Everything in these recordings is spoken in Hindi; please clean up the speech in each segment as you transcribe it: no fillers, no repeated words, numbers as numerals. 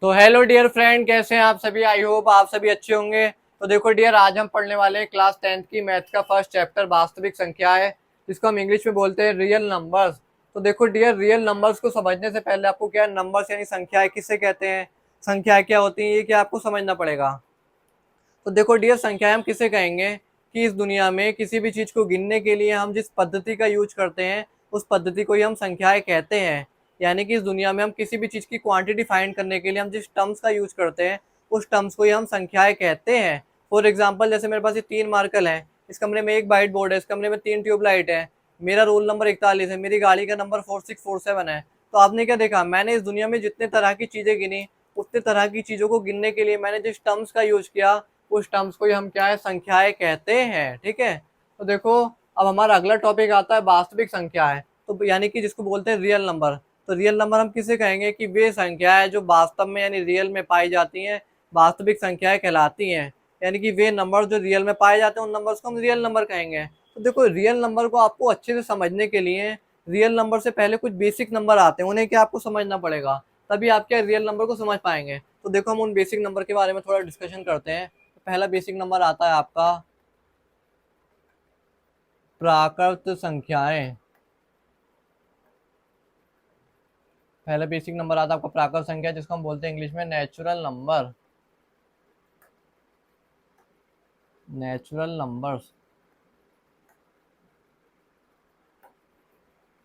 तो हेलो डियर फ्रेंड, कैसे हैं आप सभी। आई होप आप सभी अच्छे होंगे। तो देखो डियर, आज हम पढ़ने वाले हैं क्लास 10th की मैथ्स का फर्स्ट चैप्टर वास्तविक संख्या है, जिसको हम इंग्लिश में बोलते हैं रियल नंबर्स। तो देखो डियर, रियल नंबर्स को समझने से पहले आपको क्या नंबर्स यानी संख्याएं किसे कहते हैं, संख्याएं क्या होती हैं, ये क्या आपको समझना पड़ेगा। तो देखो डियर, संख्याएं हम किसे कहेंगे कि इस दुनिया में किसी भी चीज को गिनने के लिए हम जिस पद्धति का यूज करते हैं उस पद्धति को ही हम संख्याएं कहते हैं। यानी कि इस दुनिया में हम किसी भी चीज की क्वांटिटी फाइंड करने के लिए हम जिस टर्म्स का यूज करते हैं उस टर्म्स को ही हम संख्याएं कहते हैं। फॉर एग्जाम्पल, जैसे मेरे पास ये 3 मार्कल है, इस कमरे में एक वाइट बोर्ड है, इस कमरे में 3 ट्यूबलाइट है, मेरा रोल नंबर 41 है, मेरी गाड़ी का नंबर 4647 है। तो आपने क्या देखा, मैंने इस दुनिया में जितने तरह की चीजें गिनी उतने तरह की चीजों को गिनने के लिए मैंने जिस टर्म्स का यूज किया उस टर्म्स को ही हम क्या है, संख्याएं कहते हैं। ठीक है। तो देखो, अब हमारा अगला टॉपिक आता है वास्तविक संख्या है, तो यानी कि जिसको बोलते हैं रियल नंबर। तो रियल नंबर हम किसे कहेंगे कि वे संख्याएं जो वास्तव में यानी रियल में पाई जाती हैं वास्तविक संख्याएं कहलाती हैं। यानी कि वे नंबर जो रियल में पाए जाते हैं उन नंबर्स को हम रियल नंबर कहेंगे। तो देखो, रियल नंबर को आपको अच्छे से समझने के लिए रियल नंबर से पहले कुछ बेसिक नंबर आते हैं, उन्हें क्या आपको समझना पड़ेगा, तभी आप क्या रियल नंबर को समझ पाएंगे। तो देखो, हम उन बेसिक नंबर के बारे में थोड़ा डिस्कशन करते हैं। पहला बेसिक नंबर आता है आपका प्राकृत संख्याएं। पहला बेसिक नंबर आता है आपका प्राकृत संख्या, जिसको हम बोलते हैं इंग्लिश में नेचुरल नंबर। नेचुरल नंबर्स,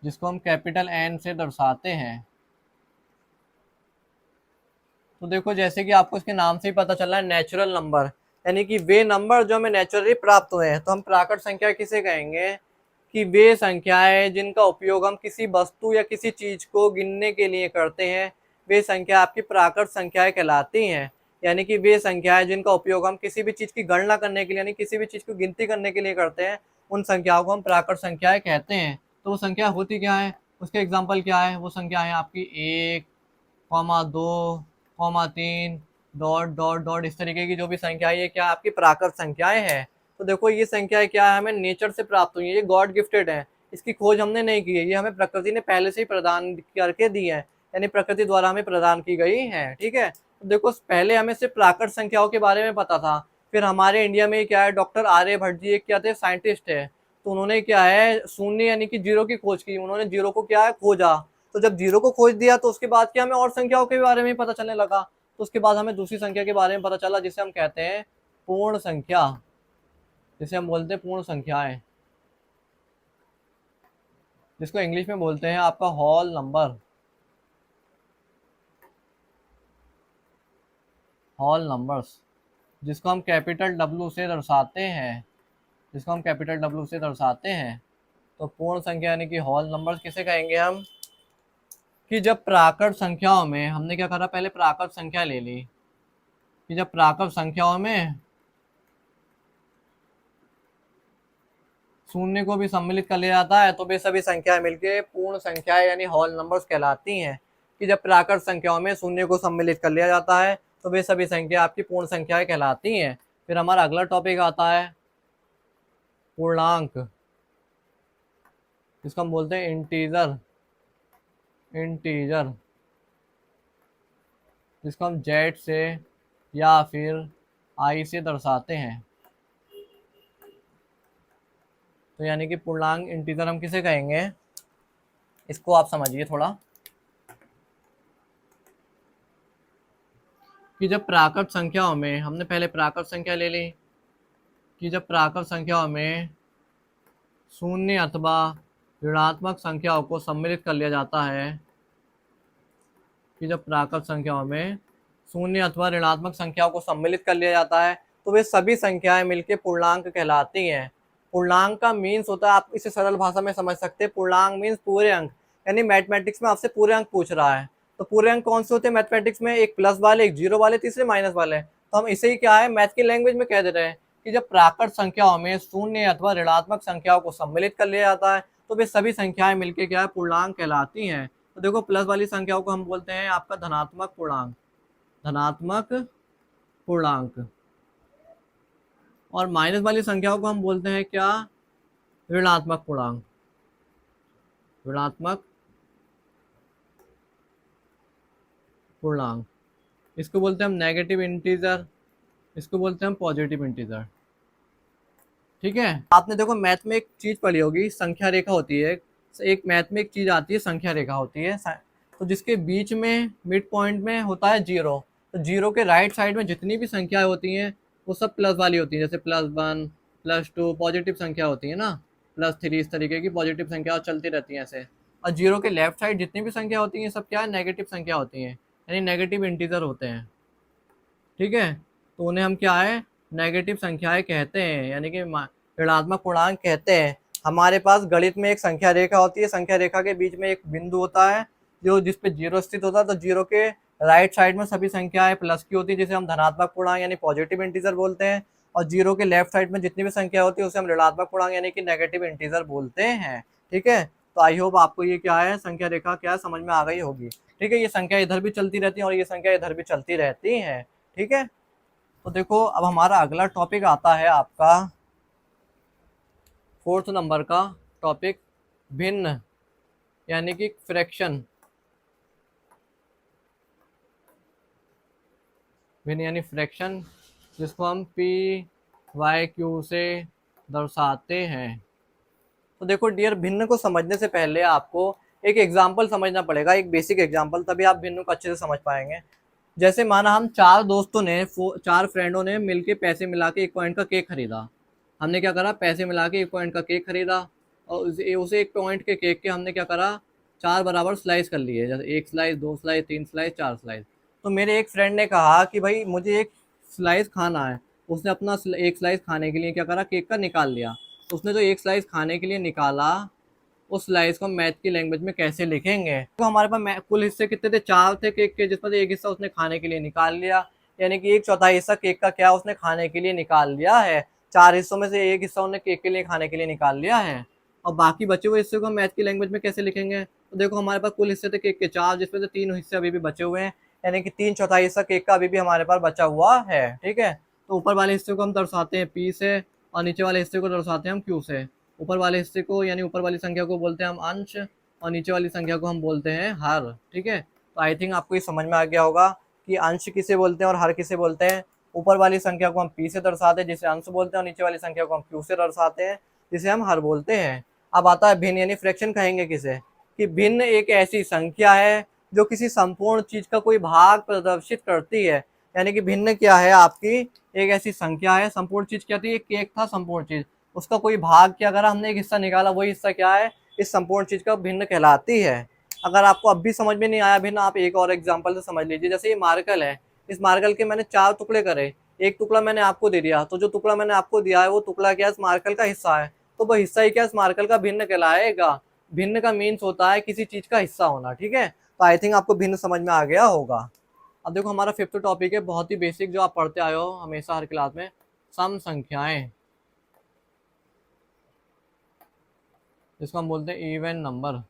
जिसको हम कैपिटल एन से दर्शाते हैं। तो देखो, जैसे कि आपको इसके नाम से ही पता चल रहा है, नेचुरल नंबर यानी कि वे नंबर जो हमें नेचुरली प्राप्त हुए हैं। तो हम प्राकृत संख्या किसे कहेंगे कि वे संख्याएं जिनका उपयोग हम किसी वस्तु या किसी चीज को गिनने के लिए करते हैं, वे संख्या आपकी प्राकृत संख्याएं कहलाती हैं। यानी कि वे संख्याएं जिनका उपयोग हम किसी भी चीज की गणना करने के लिए यानी किसी भी चीज की गिनती करने के लिए करते हैं, उन संख्याओं को हम प्राकृत संख्याएं कहते हैं। तो वो संख्या होती क्या है, उसके एग्जाम्पल क्या है, वो संख्या है आपकी 1, 2, 3, डॉट डॉट डॉट, इस तरीके की जो भी संख्या है ये क्या आपकी प्राकृत संख्याएं हैं। तो देखो, ये संख्याएं क्या है, हमें नेचर से प्राप्त हुई है, ये गॉड गिफ्टेड है। इसकी खोज हमने नहीं की है, ये हमें प्रकृति ने पहले से ही प्रदान करके दी है, यानी प्रकृति द्वारा हमें प्रदान की गई है। ठीक है। तो देखो, पहले हमें सिर्फ प्राकृत संख्याओं के बारे में पता था, फिर हमारे इंडिया में क्या है, डॉक्टर आर्यभट्ट जी एक क्या थे, साइंटिस्ट है। तो उन्होंने क्या है, शून्य यानी कि जीरो की खोज की, उन्होंने जीरो को क्या है, खोजा। तो जब जीरो को खोज दिया तो उसके बाद क्या, हमें और संख्याओं के बारे में पता चलने लगा। तो उसके बाद हमें दूसरी संख्या के बारे में पता चला, जिसे हम कहते हैं पूर्ण संख्या, जिसे हम बोलते हैं पूर्ण संख्याएं, जिसको इंग्लिश में बोलते हैं आपका होल नंबर। होल नंबर्स, जिसको हम कैपिटल डब्ल्यू से दर्शाते हैं, जिसको हम कैपिटल डब्ल्यू से दर्शाते हैं। तो पूर्ण संख्या यानी कि होल नंबर्स किसे कहेंगे हम, कि जब प्राकृत संख्याओं में हमने क्या करा, पहले प्राकृत संख्या ले ली, कि जब प्राकृत संख्याओं में शून्य को भी सम्मिलित कर लिया जाता है तो वे सभी संख्याएं मिलके पूर्ण संख्याएं यानी होल नंबर्स कहलाती हैं। कि जब प्राकृत संख्याओं में शून्य को सम्मिलित कर लिया जाता है तो वे सभी संख्या आपकी पूर्ण संख्याएं कहलाती हैं। फिर हमारा अगला टॉपिक आता है पूर्णांक, जिसको हम बोलते हैं इंटीजर। इंटीजर, जिसको हम जेड से या फिर आई से दर्शाते हैं। तो यानी कि पूर्णांक इंटीजर हम किसे कहेंगे, इसको आप समझिए थोड़ा, कि जब प्राकृत संख्याओं में हमने पहले प्राकृत संख्या ले ली, कि जब प्राकृत संख्याओं में शून्य अथवा ऋणात्मक संख्याओं को सम्मिलित कर लिया जाता है, कि जब प्राकृत संख्याओं में शून्य अथवा ऋणात्मक संख्याओं को सम्मिलित कर लिया जाता है तो वे सभी संख्याएं मिलकर पूर्णांक कहलाती हैं। पूर्णांक का मीन्स होता है, आप इसे सरल भाषा में समझ सकते हैं, पूर्णांक मीन्स पूरे अंक। यानी मैथमेटिक्स में आपसे पूरे अंक पूछ रहा है तो पूरे अंक कौन से होते हैं मैथमेटिक्स में, एक प्लस वाले, एक जीरो वाले, तीसरे माइनस वाले। तो हम इसे ही क्या है, मैथ की लैंग्वेज में कह दे रहे हैं कि जब प्राकृत संख्याओं में शून्य अथवा ऋणात्मक संख्याओं को सम्मिलित कर लिया जाता है तो वे सभी संख्याएं मिलकर क्या है, पूर्णांक कहलाती हैं। तो देखो, प्लस वाली संख्याओं को हम बोलते हैं आपका धनात्मक पूर्णांक, धनात्मक पूर्णांक, और माइनस वाली संख्याओं को हम बोलते हैं क्या, ऋणात्मक पूर्णांक, ऋणात्मक पूर्णांक। इसको बोलते हैं हम नेगेटिव इंटीजर, इसको बोलते हैं हम पॉजिटिव इंटीजर। ठीक है, आपने देखो मैथ में एक चीज पढ़ी होगी, संख्या रेखा होती है। एक मैथ में एक चीज आती है, संख्या रेखा होती है, तो जिसके बीच में मिड पॉइंट में होता है जीरो। तो जीरो के राइट साइड में जितनी भी संख्याएं होती हैं वो सब प्लस वाली होती हैं, जैसे +1 +2 पॉजिटिव संख्या होती है ना, +3, इस तरीके की पॉजिटिव संख्या चलती रहती हैं ऐसे। और जीरो के लेफ्ट साइड जितनी भी संख्या होती हैं सब क्या है, नेगेटिव संख्या होती हैं, यानी नेगेटिव इंटीजर होते हैं। ठीक है, तो उन्हें हम क्या है, नेगेटिव संख्याएं कहते हैं, यानी कि ऋणात्मक पूर्णांक कहते हैं। हमारे पास गणित में एक संख्या रेखा होती है, संख्या रेखा के बीच में एक बिंदु होता है जो जिसपे जीरो स्थित होता है। तो जीरो के राइट साइड में सभी संख्याएं प्लस की होती है, जिसे हम धनात्मक पूर्णांक यानी पॉजिटिव इंटीजर बोलते हैं। और जीरो के लेफ्ट साइड में जितनी भी संख्या होती है उसे हम ऋणात्मक पूर्णांक यानी कि नेगेटिव इंटीजर बोलते हैं। ठीक है, तो आई होप आपको ये क्या है, संख्या रेखा क्या है समझ में आ गई होगी। ठीक है, ये संख्या इधर भी चलती रहती है और ये संख्या इधर भी चलती रहती है। ठीक है, तो देखो अब हमारा अगला टॉपिक आता है आपका 4th नंबर का टॉपिक, भिन्न यानी कि फ्रैक्शन। भिन्न यानी फ्रैक्शन, जिसको हम PYQ से दर्शाते हैं। तो देखो डियर, भिन्न को समझने से पहले आपको एक एग्जाम्पल समझना पड़ेगा, एक बेसिक एग्जाम्पल, तभी आप भिन्न को अच्छे से समझ पाएंगे। जैसे माना हम चार फ्रेंडों ने मिलके पैसे मिला के 1 पॉइंट का केक खरीदा। हमने क्या करा, पैसे मिला के 1 पॉइंट का केक खरीदा और उसे 1 पॉइंट के केक के हमने क्या करा, 4 बराबर स्लाइस कर लिए, जैसे 1 स्लाइस, 2 स्लाइस, 3 स्लाइस, 4 स्लाइस। तो मेरे एक फ्रेंड ने कहा कि भाई मुझे 1 स्लाइस खाना है। उसने अपना 1 स्लाइस खाने के लिए क्या करा, केक का निकाल लिया। उसने जो 1 स्लाइस खाने के लिए निकाला, उस स्लाइस को मैथ की लैंग्वेज में कैसे लिखेंगे। तो हमारे पास कुल हिस्से कितने थे, 4 थे केक के, जिसमें से 1 हिस्सा उसने खाने के लिए निकाल लिया, यानी कि 1/4 हिस्सा केक का क्या उसने खाने के लिए निकाल लिया है। 4 हिस्सों में से 1 हिस्सा उन्हें केक के लिए खाने के लिए निकाल लिया है। और बाकी बचे हुए हिस्से को हम मैथ की लैंग्वेज में कैसे लिखेंगे। तो देखो हमारे पास कुल हिस्से थे केक के 4, जिसमें से 3 हिस्से अभी भी बचे हुए हैं, यानी कि 3/4 हिस्सा केक का अभी भी हमारे पास बचा हुआ है। ठीक है, तो ऊपर वाले हिस्से को हम दर्शाते हैं P से और नीचे वाले हिस्से को दर्शाते हैं हम Q से। ऊपर वाले हिस्से को यानी ऊपर वाली संख्या को बोलते हैं हम अंश और नीचे वाली संख्या को हम बोलते हैं हर। ठीक है, तो आई थिंक आपको ये समझ में आ गया होगा कि अंश किसे बोलते हैं और हर किसे बोलते हैं। ऊपर वाली संख्या को हम P से दर्शाते हैं, जिसे अंश बोलते हैं, और नीचे वाली संख्या को हम Q से दर्शाते हैं, जिसे हम हर बोलते हैं। अब आता है भिन्न, यानी फ्रैक्शन कहेंगे किसे, कि भिन्न एक ऐसी संख्या है जो किसी संपूर्ण चीज का कोई भाग प्रदर्शित करती है। यानी कि भिन्न क्या है, आपकी एक ऐसी संख्या है, संपूर्ण चीज क्या थी, केक था संपूर्ण चीज, उसका कोई भाग क्या करा हमने, एक हिस्सा निकाला, वही हिस्सा क्या है, इस संपूर्ण चीज का भिन्न कहलाती है। अगर आपको अब भी समझ में नहीं आया भिन्न, आप एक और एग्जांपल से समझ लीजिए। जैसे ये मार्कल है, इस मार्कल के मैंने 4 टुकड़े करे, एक टुकड़ा मैंने आपको दे दिया, तो जो टुकड़ा मैंने आपको दिया है वो टुकड़ा क्या है, इस मार्कल का हिस्सा है, तो वो हिस्सा ही क्या इस मार्कल का भिन्न कहलाएगा। भिन्न का मीन्स होता है किसी चीज का हिस्सा होना। ठीक है, तो आई थिंक आपको भिन्न समझ में आ गया होगा। अब देखो हमारा 5th टॉपिक है, बहुत ही बेसिक, जो आप पढ़ते आए हो हमेशा हर क्लास में, सम संख्याएं, जिसको हम बोलते हैं इवन नंबर।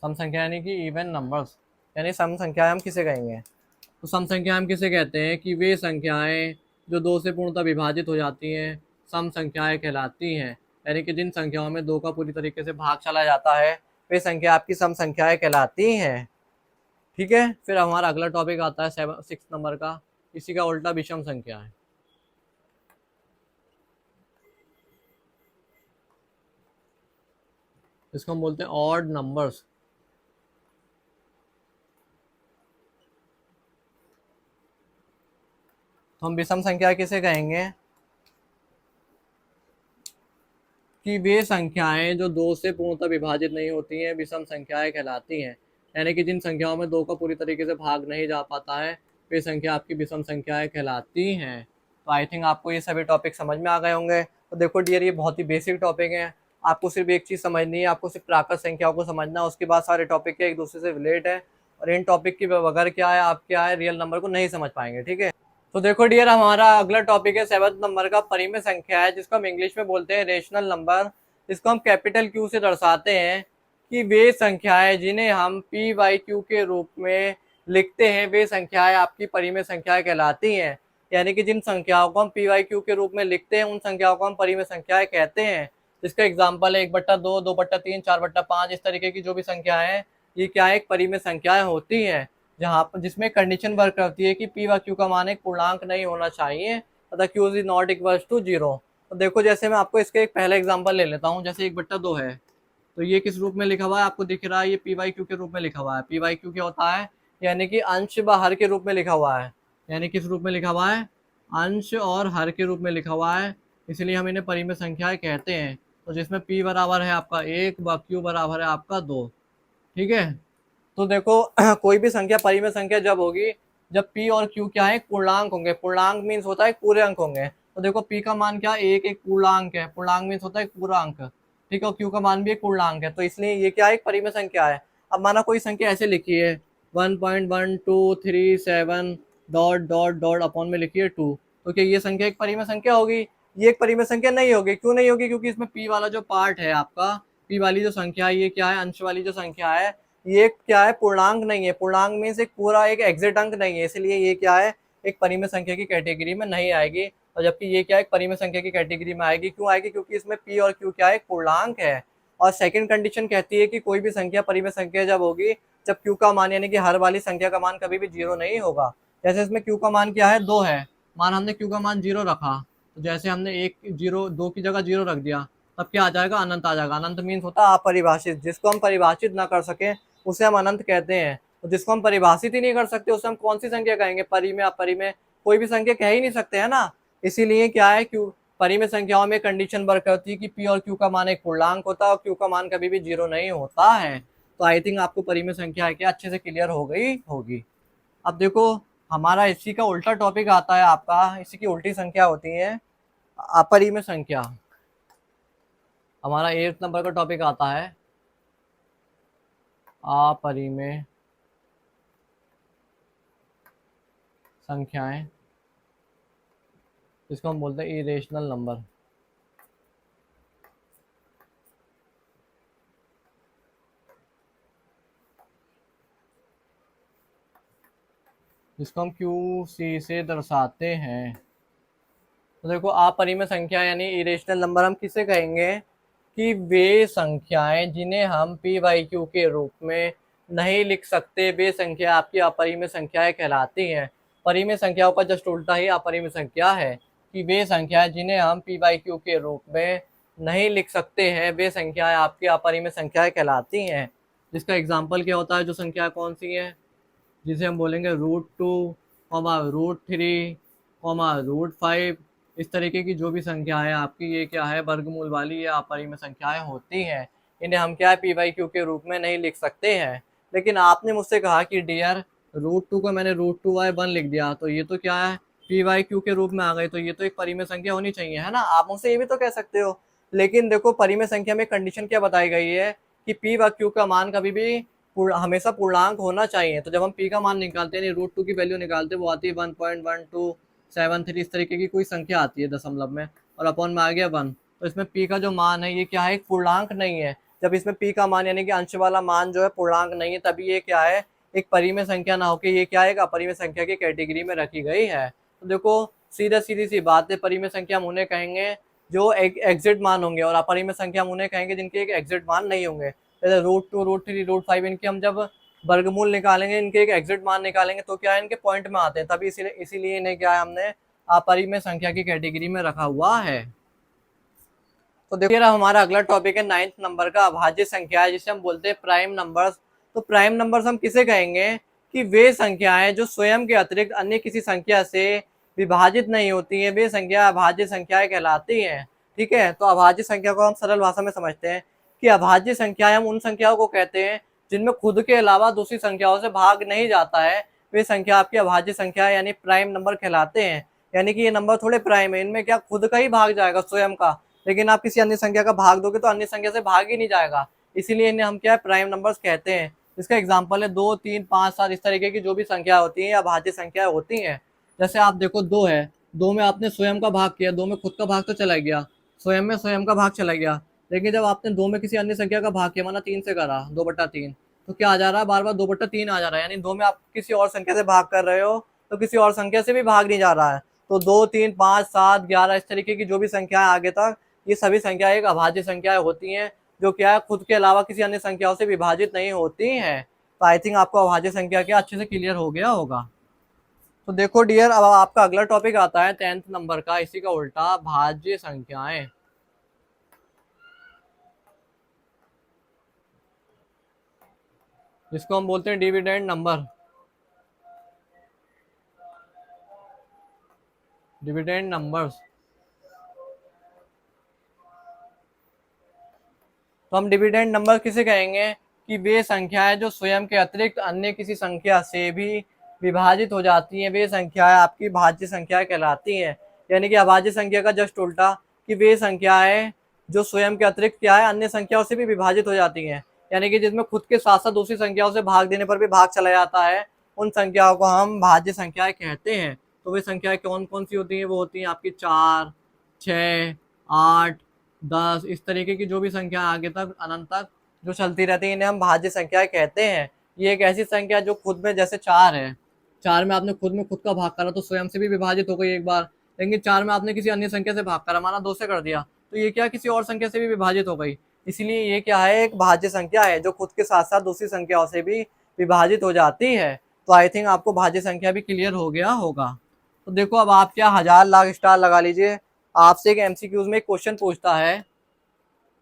सम संख्या यानी कि इवन नंबर्स, यानी सम संख्याएं हम किसे कहेंगे। तो सम संख्या हम किसे कहते हैं, कि वे संख्याएं जो 2 से पूर्णतः विभाजित हो जाती हैं सम संख्याएं कहलाती हैं। यानी कि जिन संख्याओं में 2 का पूरी तरीके से भाग चला जाता है वे संख्या आपकी सम संख्याएं कहलाती हैं। ठीक है, फिर हमारा अगला टॉपिक आता है 6 नंबर का, इसी का उल्टा विषम संख्या है, इसको हम बोलते हैं ऑड नंबर्स। तो हम विषम संख्या किसे कहेंगे, कि वे संख्याएं जो 2 से पूर्णतः विभाजित नहीं होती हैं विषम संख्याएं कहलाती हैं। यानी कि जिन संख्याओं में 2 का पूरी तरीके से भाग नहीं जा पाता है वे संख्या आपकी विषम संख्याएं कहलाती हैं। तो आई थिंक आपको ये सभी टॉपिक समझ में आ गए होंगे। तो देखो डियर, ये बहुत ही बेसिक टॉपिक हैं, आपको सिर्फ एक चीज़ समझनी है, आपको सिर्फ प्राकृत संख्याओं को समझना है, उसके बाद सारे टॉपिक के एक दूसरे से रिलेट है, और इन टॉपिक की बगैर क्या है, आप क्या है, रियल नंबर को नहीं समझ पाएंगे। ठीक है, तो देखो डियर, हमारा अगला टॉपिक है 7th नंबर का, परिमेय संख्या है, जिसको हम इंग्लिश में बोलते हैं रेशनल नंबर, जिसको हम कैपिटल Q से दर्शाते हैं। कि वे संख्याएं जिन्हें हम PYQ के रूप में लिखते हैं वे संख्याएं आपकी परिमेय संख्याएं कहलाती हैं। यानी कि जिन संख्याओं को हम PYQ के रूप में लिखते हैं उन संख्याओं को हम परिमेय संख्याएं कहते हैं। जिसका एग्जाम्पल है 1/2, 2/3, 4/5, इस तरीके की जो भी संख्या है ये क्या है, एक परिमेय संख्याएं होती हैं, जहाँ पर जिसमें कंडीशन वर्क करती है कि पी व क्यू का मान एक पूर्णांक नहीं होना चाहिए तथा q is not equal to 0। तो देखो जैसे मैं आपको इसके एक पहला एग्जाम्पल ले लेता हूँ, जैसे 1/2 है, तो ये किस रूप में लिखा हुआ है आपको दिख रहा है, ये पी वाई क्यू के रूप में लिखा हुआ है। पी वाई क्यू क्या होता है, यानी कि अंश व हर के रूप में लिखा हुआ है, यानी किस रूप में लिखा हुआ है, अंश और हर के रूप में लिखा हुआ है, इसलिए हम इन्हें परिमेय संख्याएं कहते हैं। तो जिसमें p बराबर है आपका 1 व q बराबर है आपका 2। ठीक है, तो देखो कोई भी संख्या परिमेय संख्या जब होगी जब p और q क्या है, पूर्णांक होंगे। पूर्णांक मीन्स होता है पूरे अंक होंगे। तो देखो p का मान क्या, एक पूर्णांक है, पूर्णांक मीन्स होता है पूरा अंक। ठीक है, और q का मान भी एक पूर्णांक है, तो इसलिए ये क्या है, एक परिमेय संख्या है। अब माना कोई संख्या ऐसे लिखी है 1.1237 डॉट डॉट डॉट अपॉन में लिखी है 2, तो क्या ये संख्या एक परिमेय संख्या होगी? ये एक परिमेय संख्या नहीं होगी। क्यों नहीं होगी? क्योंकि इसमें p वाला जो पार्ट है आपका, p वाली जो संख्या है, ये क्या है, अंश वाली जो संख्या है, ये क्या है, पूर्णांक नहीं है। पूर्णांक मीन्स एक पूरा एक एग्जैक्ट अंक नहीं है, इसलिए ये क्या है, एक परिमेय संख्या की कैटेगरी में नहीं आएगी। और जबकि ये क्या है, एक परिमेय संख्या की कैटेगरी में आएगी। क्यों आएगी? क्योंकि इसमें p और q क्या है, एक पूर्णांक है। और सेकंड कंडीशन कहती है कि कोई भी संख्या परिमेय संख्या जब होगी जब q का मान यानी कि हर वाली संख्या का मान कभी भी 0 नहीं होगा। जैसे इसमें q का मान क्या है, 2 है, मान हमने q का मान 0 रखा, तो जैसे हमने 2 की जगह 0 रख दिया, तब क्या आ जाएगा, अनंत आ जाएगा। अनंत मीन्स होता है अपरिभाषित, जिसको हम परिभाषित ना कर सके उसे हम अनंत कहते हैं। तो जिसको हम परिभाषित ही नहीं कर सकते उसे हम कौन सी संख्या कहेंगे, परिमेय अपरिमेय, कोई भी संख्या कह ही नहीं सकते, है ना। इसीलिए क्या है, क्यू परिमेय संख्याओं में कंडीशन वर्क करती है कि p और q का मान एक पूर्णांक होता है और q का मान कभी भी 0 नहीं होता है। तो आई थिंक आपको परिमेय संख्या है क्या अच्छे से क्लियर हो गई होगी। अब देखो हमारा इसी का उल्टा टॉपिक आता है आपका, इसी की उल्टी संख्या होती है अपरिमेय संख्या। हमारा 8 नंबर का टॉपिक आता है अपरिमेय संख्याएं, इसको हम बोलते हैं इरेशनल नंबर। जिसको हम क्यू सी से दर्शाते हैं। तो देखो अपरिमेय संख्या यानी इरेशनल नंबर हम किसे कहेंगे, कि वे संख्याएं जिन्हें हम पी वाई क्यू के रूप में नहीं लिख सकते, वे संख्या आपकी अपरिमेय संख्याएं कहलाती हैं। परिमेय संख्याओं का जस्ट उल्टा ही अपरिमेय संख्या है, कि वे संख्याएं जिन्हें हम पी वाई क्यू के रूप में नहीं लिख सकते हैं, वे संख्याएं आपकी अपरिमेय संख्याएं कहलाती हैं। जिसका एग्जाम्पल क्या होता है, जो संख्या कौन सी है, जिसे हम बोलेंगे √2, √3, √5, इस तरीके की जो भी संख्या है आपकी, ये क्या है, वर्गमूल वाली ये अपरिमेय संख्याएं होती हैं। इन्हें हम क्या है, पी वाई क्यू के रूप में नहीं लिख सकते हैं। लेकिन आपने मुझसे कहा कि डियर √2 को मैंने √2y1 लिख दिया, तो ये तो क्या है, पी वाई क्यू के रूप में आ गई, तो ये तो एक परिमेय संख्या होनी चाहिए, है ना। आप मुझसे ये भी तो कह सकते हो। लेकिन देखो परिमेय संख्या में कंडीशन क्या बताई गई है, कि पी व क्यू का मान कभी भी हमेशा पूर्णांक होना चाहिए। तो जब हम p का मान निकालते हैं, √2 की वैल्यू निकालते हैं, वो आती है 1.1273, इस तरीके की कोई संख्या आती है दशमलव में, और अपॉन में आ गया 1। तो इसमें p का जो मान है ये क्या है, एक पूर्णांक नहीं है। जब इसमें p का मान यानी कि अंश वाला मान जो है पूर्णांक नहीं है, तभी ये क्या है, एक परिमेय संख्या ना होकर ये क्या है, एक अपरिमेय संख्या की कैटेगरी में रखी गई है। तो देखो सीधी सी बात है, परिमेय संख्या हम उन्हें कहेंगे जो एक एग्जैक्ट मान होंगे, और अपरिमेय संख्या हम उन्हें कहेंगे जिनके एक एग्जैक्ट मान नहीं होंगे। जैसे √2, √3, √5, इनके हम जब वर्गमूल निकालेंगे, इनके एक एग्जैक्ट मान निकालेंगे, तो क्या है, इनके पॉइंट में आते हैं, तभी इसीलिए इन्हें क्या है, हमने अपरिमेय संख्या की कैटेगरी में रखा हुआ है। तो देखिए हमारा अगला टॉपिक है 9th नंबर का, अभाज्य संख्या है, जिसे हम बोलते हैं प्राइम नंबर्स। तो प्राइम नंबर्स हम किसे कहेंगे, कि वे संख्याएं जो स्वयं के अतिरिक्त अन्य किसी संख्या से विभाजित नहीं होती हैं, वे संख्या अभाज्य संख्याएं कहलाती हैं। ठीक है, तो अभाज्य संख्या को हम सरल भाषा में समझते हैं कि अभाज्य संख्याएं हम उन संख्याओं को कहते हैं जिनमें खुद के अलावा दूसरी संख्याओं से भाग नहीं जाता है, वे संख्या आपकी अभाज्य संख्या यानी प्राइम नंबर कहलाते हैं। यानी कि ये नंबर थोड़े प्राइम है, इनमें क्या खुद का ही भाग जाएगा, स्वयं का, लेकिन आप किसी अन्य संख्या का भाग दोगे तो अन्य संख्या से भाग ही नहीं जाएगा, इसीलिए इन्हें हम क्या है, प्राइम नंबर्स कहते हैं। इसका एग्जाम्पल है 2, 3, 5, 7, इस तरीके की जो भी संख्या होती है अभाज्य संख्या होती हैं। जैसे आप देखो 2 है, 2 में आपने स्वयं का भाग किया, 2 में खुद का भाग तो चला गया, स्वयं में स्वयं का भाग चला गया, लेकिन जब आपने 2 में किसी अन्य संख्या का भाग किया, माना 3 से करा 2/3, तो क्या आ जा रहा है, बार बार 2/3 आ जा रहा है, यानी 2 में आप किसी और संख्या से भाग कर रहे हो तो किसी और संख्या से भी भाग नहीं जा रहा है। तो 2, 3, 5, 7, 11 इस तरीके की जो भी संख्या है आगे तक ये सभी संख्या एक अभाज्य संख्याएं होती हैं जो क्या है खुद के अलावा किसी अन्य संख्याओं से विभाजित नहीं होती हैं। तो आई थिंक आपको अभाज्य संख्या क्या अच्छे से क्लियर हो गया होगा। तो देखो डियर, अब आपका अगला टॉपिक आता है 10th नंबर का, इसी का उल्टा, भाज्य संख्याएं, जिसको हम बोलते हैं डिविडेंड नंबर। डिविडेंड नंबर्स, तो हम डिविडेंड नंबर किसे कहेंगे कि वे संख्याएं जो स्वयं के अतिरिक्त अन्य किसी संख्या से भी विभाजित हो जाती हैं, वे संख्याएं आपकी भाज्य संख्याएं कहलाती हैं। यानी कि अभाज्य संख्या का जस्ट उल्टा, कि वे संख्याएं जो स्वयं के अतिरिक्त क्या है अन्य संख्याओं से भी विभाजित हो जाती हैं, यानी कि जिसमें खुद के साथ साथ दूसरी संख्याओं से भाग देने पर भी भाग चला जाता है, उन संख्याओं को हम भाज्य संख्याएं कहते हैं। तो वे संख्याएं कौन कौन सी होती हैं? वो होती हैं आपकी 4, 6, 8, 10, इस तरीके की जो भी संख्या आगे तक अनंत तक जो चलती रहती है, इन्हें हम भाज्य संख्याएं कहते हैं। ये एक ऐसी संख्या जो खुद में, जैसे 4 है, 4 में आपने खुद में खुद का भाग करा तो स्वयं से भी विभाजित हो गई एक बार, लेकिन 4 में आपने किसी अन्य संख्या से भाग करा, माना 2 से कर दिया, तो ये क्या किसी और संख्या से भी विभाजित हो गई, इसलिए ये क्या है, एक भाज्य संख्या है जो खुद के साथ साथ दूसरी संख्याओं से भी विभाजित हो जाती है। तो आई थिंक आपको भाज्य संख्या भी क्लियर हो गया होगा। तो देखो अब आप क्या 1000 लाख स्टार लगा लीजिए, आपसे एक एमसीक्यूज में एक क्वेश्चन पूछता है,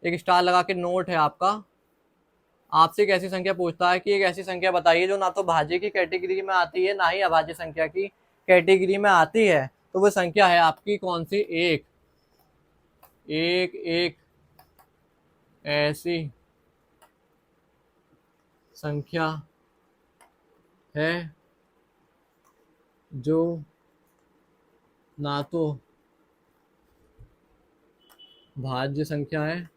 एक स्टार लगा के नोट है आपका, आपसे एक ऐसी संख्या पूछता है कि एक ऐसी संख्या बताइए जो ना तो भाज्य की कैटेगरी में आती है ना ही अभाज्य संख्या की कैटेगरी में आती है। तो वो संख्या है आपकी कौन सी? एक एक एक ऐसी संख्या है जो ना तो भाज्य संख्या है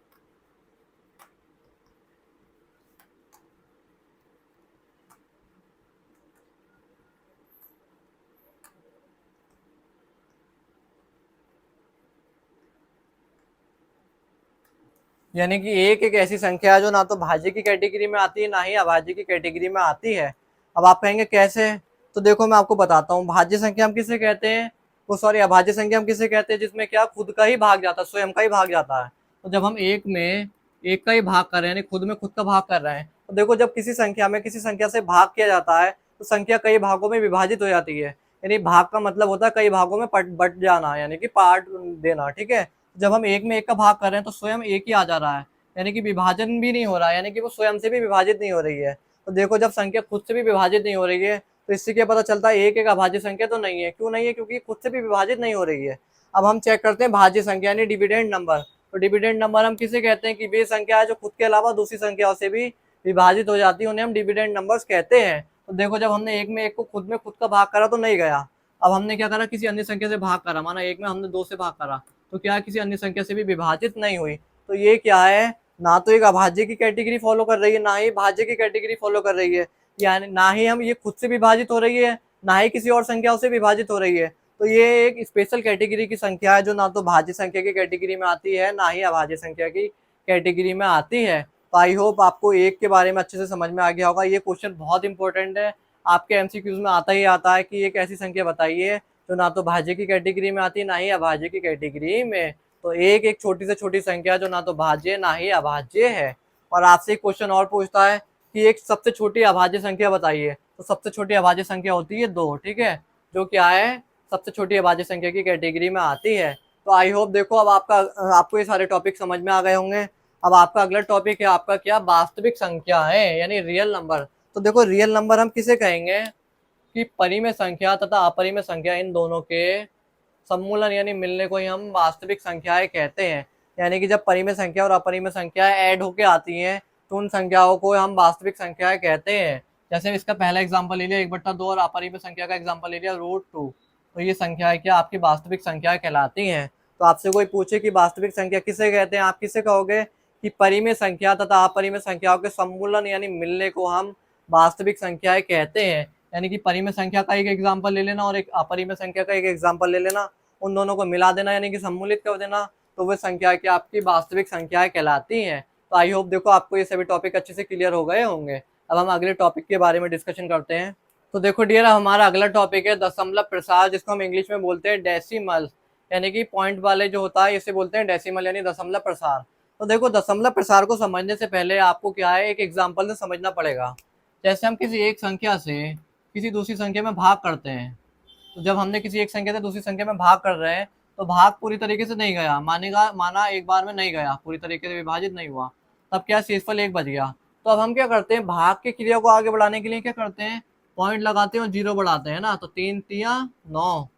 यानी कि एक ऐसी संख्या है जो ना तो भाज्य की कैटेगरी में आती है ना ही अभाज्य की कैटेगरी में आती है। अब आप कहेंगे कैसे? तो देखो मैं आपको बताता हूँ, भाज्य संख्या हम किसे कहते हैं, वो सॉरी अभाज्य संख्या हम किसे कहते हैं जिसमें क्या खुद का ही भाग जाता है, स्वयं का ही भाग जाता है। तो जब हम एक में एक का ही भाग कर रहे हैं, खुद में खुद का भाग कर रहे हैं, तो देखो जब किसी संख्या में किसी संख्या से भाग किया जाता है तो संख्या कई भागों में विभाजित हो जाती है। यानी भाग का मतलब होता है कई भागों में बट जाना, यानी कि पार्ट देना, ठीक है। जब हम एक में एक का भाग कर रहे हैं तो स्वयं एक ही आ जा रहा है, यानी कि विभाजन भी नहीं हो रहा है, यानी कि वो स्वयं से भी विभाजित नहीं हो रही है। तो देखो जब संख्या खुद से भी विभाजित नहीं हो रही है तो इससे क्या पता चलता है एक अभाज्य संख्या तो नहीं है। क्यों नहीं है? क्योंकि खुद से भी विभाजित नहीं हो रही है। अब हम चेक करते हैं भाज्य संख्या यानी डिविडेंड नंबर। तो डिविडेंड नंबर हम किसे कहते हैं कि वे संख्या है जो खुद के अलावा दूसरी संख्याओं से भी विभाजित हो जाती है, उन्हें हम डिविडेंड नंबर्स कहते हैं। तो देखो जब हमने एक में एक को खुद में खुद का भाग करा तो नहीं गया, अब हमने क्या करा, किसी अन्य संख्या से भाग करा, माना एक में हमने 2 से भाग करा, तो क्या किसी अन्य संख्या से भी विभाजित नहीं हुई। तो ये क्या है, ना तो एक अभाज्य की कैटेगरी फॉलो कर रही है ना ही भाज्य की कैटेगरी फॉलो कर रही है, यानी ना ही हम ये खुद से विभाजित हो रही है ना ही किसी और संख्याओं से विभाजित हो रही है। तो ये एक स्पेशल कैटेगरी की संख्या है जो ना तो भाज्य संख्या की कैटेगरी में आती है ना ही अभाज्य संख्या की कैटेगरी में आती है। तो आई होप आपको एक के बारे में अच्छे से समझ में आ गया होगा। ये क्वेश्चन बहुत इंपॉर्टेंट है, आपके एमसीक्यूज में आता ही आता है कि एक ऐसी संख्या बताइए जो ना तो भाज्य की कैटेगरी में आती है ना ही अभाज्य की कैटेगरी में। तो एक एक छोटी से छोटी संख्या जो ना तो भाज्य ना ही अभाज्य है। और आपसे एक क्वेश्चन और पूछता है कि एक सबसे छोटी अभाज्य संख्या बताइए, तो सबसे छोटी अभाज्य संख्या होती है 2, ठीक है, जो क्या है सबसे छोटी अभाज्य संख्या की कैटेगरी में आती है। तो आई होप देखो अब आपको ये सारे टॉपिक समझ में आ गए होंगे। अब आपका अगला टॉपिक है आपका क्या, वास्तविक संख्या है यानी रियल नंबर। तो देखो रियल नंबर हम किसे कहेंगे कि परिमेय संख्या तथा अपरिमेय संख्या इन दोनों के सम्मूलन यानी मिलने को ही हम वास्तविक संख्याएं कहते हैं। यानी कि जब परिमेय संख्या और अपरिमेय संख्याएं ऐड होके आती हैं तो उन संख्याओं को हम वास्तविक संख्याएं कहते हैं। जैसे इसका पहला एग्जांपल ले लिया 1/2 और अपरिमेय संख्या का एग्जांपल ले लिया √2, तो ये संख्याएं क्या आपकी वास्तविक संख्याएं कहलाती हैं। तो आपसे कोई पूछे कि वास्तविक संख्या किसे कहते हैं, आप किसे कहोगे कि परिमेय संख्या तथा अपरिमेय संख्याओं के सम्मूलन यानी मिलने को हम वास्तविक संख्याएं कहते हैं। यानी कि परिमेय संख्या का एक एग्जांपल ले लेना और एक अपरिमेय संख्या का एक एग्जांपल ले लेना, उन दोनों को मिला देना यानी कि सम्मिलित कर देना, तो वो संख्या की आपकी वास्तविक संख्याएं कहलाती हैं। तो आई होप देखो आपको ये सभी टॉपिक अच्छे से क्लियर हो गए होंगे। अब हम अगले टॉपिक के बारे में डिस्कशन करते हैं। तो देखो डियर हमारा अगला टॉपिक है दशमलव प्रसार, जिसको हम इंग्लिश में बोलते हैं डेसिमल, यानी कि पॉइंट वाले जो होता है इसे बोलते हैं डेसिमल यानी दशमलव प्रसार। तो देखो दशमलव प्रसार को समझने से पहले आपको क्या है, एक एग्जाम्पल से समझना पड़ेगा। जैसे हम किसी एक संख्या से किसी दूसरी संख्या में भाग करते हैं, तो जब हमने किसी एक संख्या से दूसरी संख्या में भाग कर रहे हैं तो भाग पूरी तरीके से नहीं गया, माना एक बार में नहीं गया, पूरी तरीके से विभाजित नहीं हुआ, तब क्या शेषफल 1 बच गया। तो अब हम क्या करते हैं, भाग की क्रिया को आगे बढ़ाने के लिए क्या करते हैं, पॉइंट लगाते हैं और 0 बढ़ाते हैं ना। तो 3 तिया 9,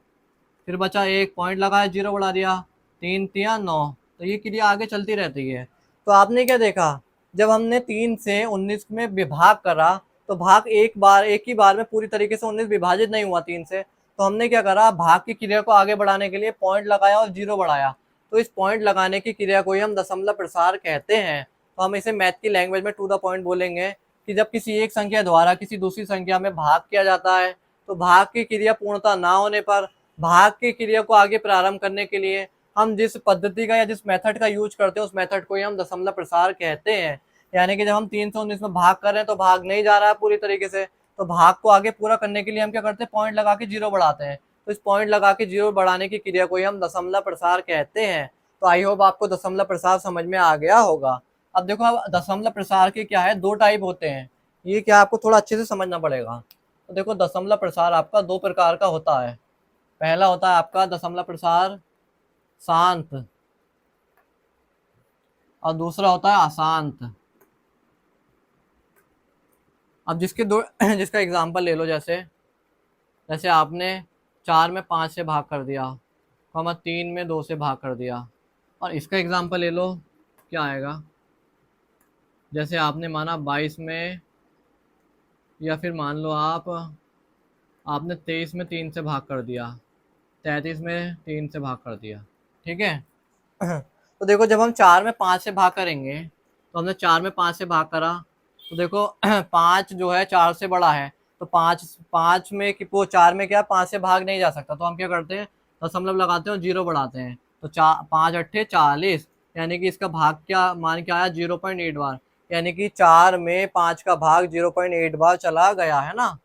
फिर बचा 1, पॉइंट लगाया 0 बढ़ा दिया, 3 तिया 9। तो ये क्रिया आगे चलती रहती है। तो आपने क्या देखा, जब हमने 3 से 19 में विभाग करा तो भाग एक ही बार में पूरी तरीके से 19 विभाजित नहीं हुआ 3 से। तो हमने क्या करा, भाग की क्रिया को आगे बढ़ाने के लिए पॉइंट लगाया और 0 बढ़ाया। तो इस पॉइंट लगाने की क्रिया को ही हम दशमलव प्रसार कहते हैं। तो हम इसे मैथ की लैंग्वेज में टू द पॉइंट बोलेंगे कि जब किसी एक संख्या द्वारा किसी दूसरी संख्या में भाग किया जाता है तो भाग की क्रिया पूर्णता ना होने पर भाग की क्रिया को आगे प्रारंभ करने के लिए हम जिस पद्धति का या जिस मेथड का यूज करते हैं उस मेथड को ही हम दशमलव प्रसार कहते हैं। यानी कि जब हम 319 में भाग कर रहे हैं तो भाग नहीं जा रहा है पूरी तरीके से, तो भाग को आगे पूरा करने के लिए हम क्या करते हैं, पॉइंट लगा के 0 बढ़ाते हैं। तो इस पॉइंट लगा के 0 बढ़ाने की क्रिया को ही हम दशमलव प्रसार कहते हैं। तो आई होप आपको दशमलव प्रसार समझ में आ गया होगा। अब देखो, अब दशमलव प्रसार के क्या है, 2 टाइप होते हैं। ये क्या आपको थोड़ा अच्छे से समझना पड़ेगा। तो देखो दशमलव प्रसार आपका 2 प्रकार का होता है। पहला होता है आपका दशमलव प्रसार शांत और दूसरा होता है अशांत। अब जिसका एग्जांपल ले लो, जैसे जैसे आपने 4 में 5 से भाग कर दिया, 3 में 2 से भाग कर दिया। और इसका एग्जांपल ले लो, क्या आएगा, जैसे आपने माना 22 में, या फिर मान लो आपने 23 में 3 से भाग कर दिया, 33 में 3 से भाग कर दिया। ठीक है। तो देखो जब हम 4 में 5 से भाग करेंगे, तो हमने 4 में 5 से भाग करा, तो देखो 5 जो है 4 से बड़ा है, तो 5 में कि वो 4 में क्या 5 से भाग नहीं जा सकता, तो हम क्या करते हैं, दशमलव लगाते हैं और 0 बढ़ाते हैं। तो 5 अट्ठे 40, यानी कि इसका भाग क्या मान क्या आया, 0.8 बार। यानी कि 4 में 5 का भाग 0.8 बार चला गया है ना।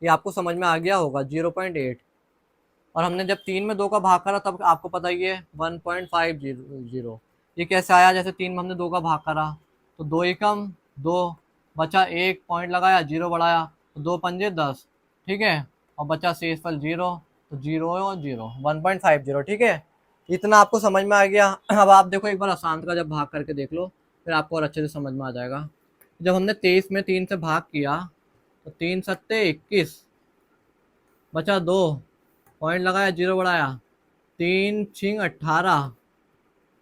ये आपको समझ में आ गया होगा, 0.8। और हमने जब 3 में 2 का भाग करा तब आपको पता ही है 1.50। ये कैसे आया, जैसे 3 में हमने 2 का भाग करा तो 2 एकम 2, बचा 1, पॉइंट लगाया 0 बढ़ाया, तो 2 पंजे 10। ठीक है। और बचा शेषफल 0, तो 0 और 0 1.50। ठीक है, इतना आपको समझ में आ गया। अब आप देखो एक बार अशांत का जब भाग करके देख लो, फिर आपको और अच्छे से समझ में आ जाएगा। जब हमने 23 में 3 से भाग किया तो 3 सत्ते 21, बचा 2, पॉइंट लगाया 0 बढ़ाया, 3 छिंग 18,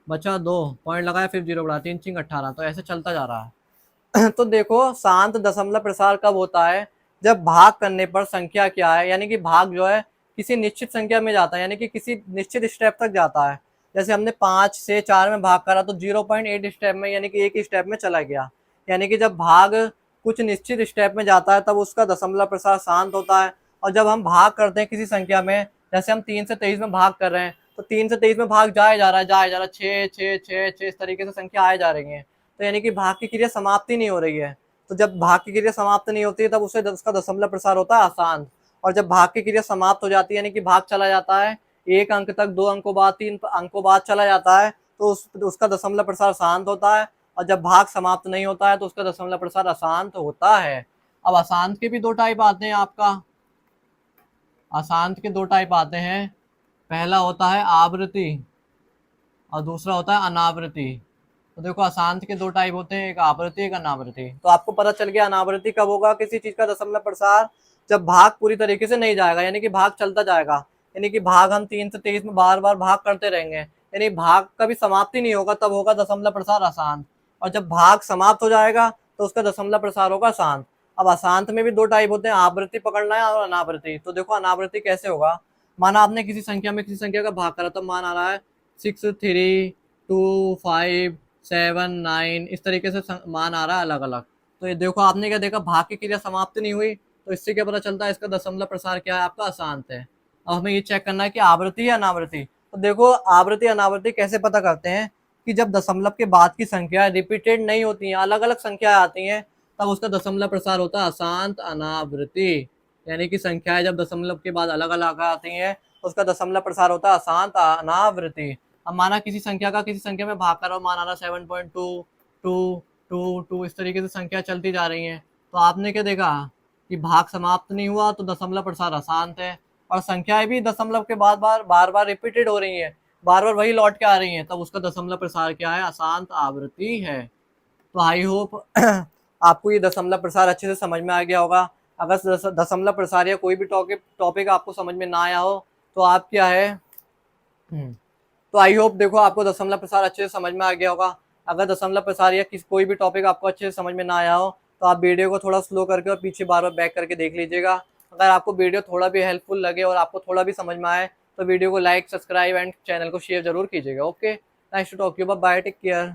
बचा 2, पॉइंट लगाया फिर 0 बढ़ाया, 3 छिंग 18। तो ऐसे चलता जा रहा है। तो देखो शांत दशमलव प्रसार कब होता है, जब भाग करने पर संख्या क्या है, यानी कि भाग जो है किसी निश्चित संख्या में जाता है, यानी कि किसी निश्चित स्टेप तक जाता है। जैसे हमने 5 से 4 में भाग करा तो 0.8 स्टेप में, यानी कि एक ही स्टेप में चला गया। यानी कि जब भाग कुछ निश्चित स्टेप में जाता है तब उसका दशमलव प्रसार शांत होता है। और जब हम भाग करते हैं किसी संख्या में, जैसे हम 3 से 23 में भाग कर रहे हैं, तो 3 से 23 में भाग जाया जा रहा है, 6 6 6 6 इस तरीके से संख्या आए जा रही है। तो यानी कि भाग की क्रिया समाप्ति नहीं हो रही है। तो जब भाग की क्रिया समाप्त नहीं होती है तब उसका दशमलव प्रसार होता है अशांत। और जब भाग की क्रिया समाप्त हो जाती है, यानी कि भाग चला जाता है 1 अंक तक, 2 अंकों बाद, 3 अंकों बाद चला जाता है, तो उसका दशमलव प्रसार शांत होता है। और जब भाग समाप्त नहीं होता है तो उसका दशमलव प्रसार अशांत होता है। अब अशांत के भी 2 टाइप आते हैं आपका। अशांत के 2 टाइप आते हैं। पहला होता है आवृत्ति और दूसरा होता है अनावृत्ति। तो देखो अशांत के 2 टाइप होते हैं, एक आवृत्ति एक अनावृत्ति। तो आपको पता चल गया अनावृत्ति कब होगा किसी चीज का दशमलव प्रसार, जब भाग पूरी तरीके से नहीं जाएगा, यानी कि भाग चलता जाएगा। यानी कि भाग हम 3 से 23 में बार बार भाग करते रहेंगे, यानी भाग कभी समाप्ति नहीं होगा, तब होगा दशमलव प्रसार अशांत। और जब भाग समाप्त हो जाएगा तो उसका दशमलव प्रसार होगा शांत। अब अशांत में भी 2 टाइप होते हैं, आवृत्ति पकड़ना है और अनावृत्ति। तो देखो अनावृत्ति कैसे होगा, माना आपने किसी संख्या में किसी संख्या का भाग करा, तो मान आ रहा है 6 3 2 5 7 9, इस तरीके से मान आ रहा है अलग अलग। तो ये देखो आपने क्या देखा, भाग की क्रिया समाप्त नहीं हुई, तो इससे क्या पता चलता है, इसका दशमलव प्रसार क्या है आपका, अशांत है। अब हमें ये चेक करना है कि आवृत्ति या अनावृत्ति। तो देखो आवृत्ति अनावृत्ति कैसे पता करते हैं, कि जब दशमलव के बाद की संख्या रिपीटेड नहीं होती है, अलग अलग संख्या आती हैं, तब उसका दशमलव प्रसार होता है अशांत अनावृत्ति। यानी कि संख्याएं जब दशमलव के बाद अलग अलग आती हैं तो उसका दशमलव प्रसार होता है अशांत अनावृत्ति। अब माना किसी संख्या का किसी संख्या में भाग कर रहा हो, माना रहा 7.2 इस तरीके से संख्या चलती जा रही है, तो आपने क्या देखा कि भाग समाप्त नहीं हुआ तो दशमलव प्रसार अशांत है, और संख्याएं भी दशमलव के बाद बार बार रिपीटेड हो रही है, बार बार वही लौट के आ रही है, तब उसका दशमलव प्रसार क्या है, अशांत आवृत्ति है। तो आई होप आपको ये दशमलव प्रसार अच्छे से समझ में आ गया होगा। अगर दशमलव प्रसार या कोई भी टॉपिक आपको समझ में ना आया हो तो आप क्या है, तो आई होप देखो आपको दशमलव प्रसार अच्छे से समझ में आ गया होगा। अगर दशमलव प्रसार या कोई भी टॉपिक आपको अच्छे से समझ में ना आया हो तो आप वीडियो को थोड़ा स्लो करके और पीछे बार बार बैक करके देख लीजिएगा। अगर आपको वीडियो थोड़ा भी हेल्पफुल लगे और आपको थोड़ा भी समझ में आए तो वीडियो को लाइक, सब्सक्राइब एंड चैनल को शेयर जरूर कीजिएगा। Okay, nice to talk you, bye, take care.